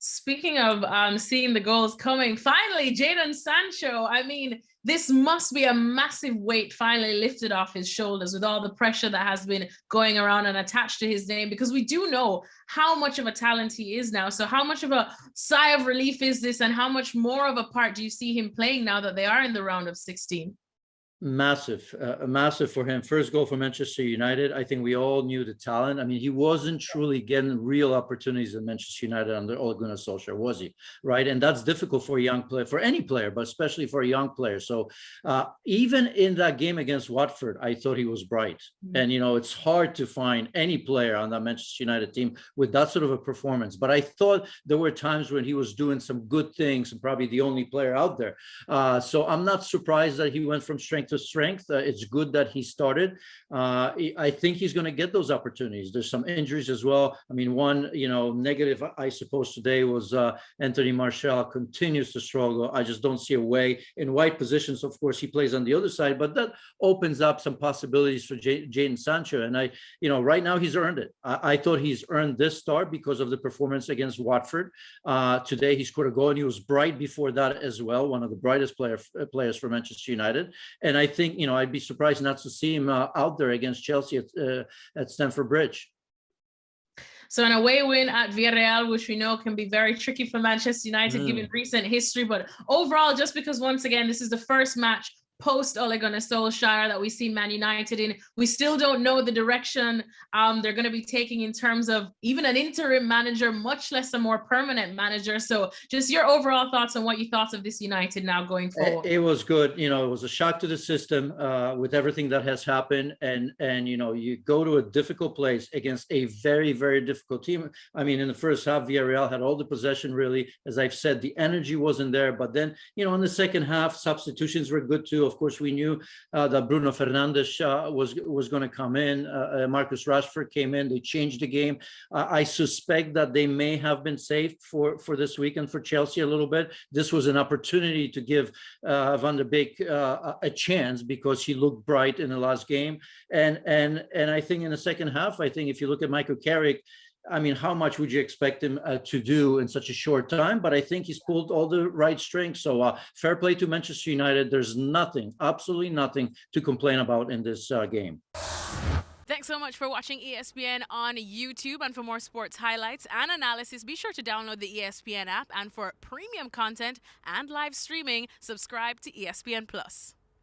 Speaking of seeing the goals coming, finally, Jadon Sancho. I mean, this must be a massive weight finally lifted off his shoulders with all the pressure that has been going around and attached to his name, because we do know how much of a talent he is now. So how much of a sigh of relief is this, and how much more of a part do you see him playing now that they are in the round of 16? Massive, massive for him. First goal for Manchester United. I think we all knew the talent. I mean, he wasn't truly getting real opportunities in Manchester United under Ole Gunnar Solskjaer, was he? Right, and that's difficult for a young player, for any player, but especially for a young player. So even in that game against Watford, I thought he was bright. And it's hard to find any player on that Manchester United team with that sort of a performance. But I thought there were times when he was doing some good things, and probably the only player out there. So I'm not surprised that he went from strength to strength. It's good that he started. I think he's going to get those opportunities. There's some injuries as well. I mean, one negative, I suppose, today was Anthony Martial continues to struggle. I just don't see a way in wide positions. Of course, he plays on the other side, but that opens up some possibilities for Jadon Sancho. And right now he's earned it. I thought he's earned this start because of the performance against Watford. Today he scored a goal, and he was bright before that as well. One of the brightest players for Manchester United. And I think, I'd be surprised not to see him out there against Chelsea at Stamford Bridge. So an away win at Villarreal, which we know can be very tricky for Manchester United given recent history. But overall, just because once again, this is the first match post Ole Gunnar Solskjaer that we see Man United in, we still don't know the direction they're going to be taking in terms of even an interim manager, much less a more permanent manager. So just your overall thoughts on what you thought of this United now going forward. It was good. It was a shock to the system with everything that has happened. And you go to a difficult place against a very, very difficult team. I mean, in the first half, Villarreal had all the possession, really. As I've said, the energy wasn't there. But then, in the second half, substitutions were good too. Of course, we knew that Bruno Fernandes was going to come in. Marcus Rashford came in. They changed the game. I suspect that they may have been saved for this weekend for Chelsea a little bit. This was an opportunity to give Van der Beek a chance because he looked bright in the last game. And I think in the second half, I think if you look at Michael Carrick, I mean, how much would you expect him to do in such a short time? But I think he's pulled all the right strings. So fair play to Manchester United. There's nothing, absolutely nothing to complain about in this game. Thanks so much for watching ESPN on YouTube. And for more sports highlights and analysis, be sure to download the ESPN app. And for premium content and live streaming, subscribe to ESPN Plus.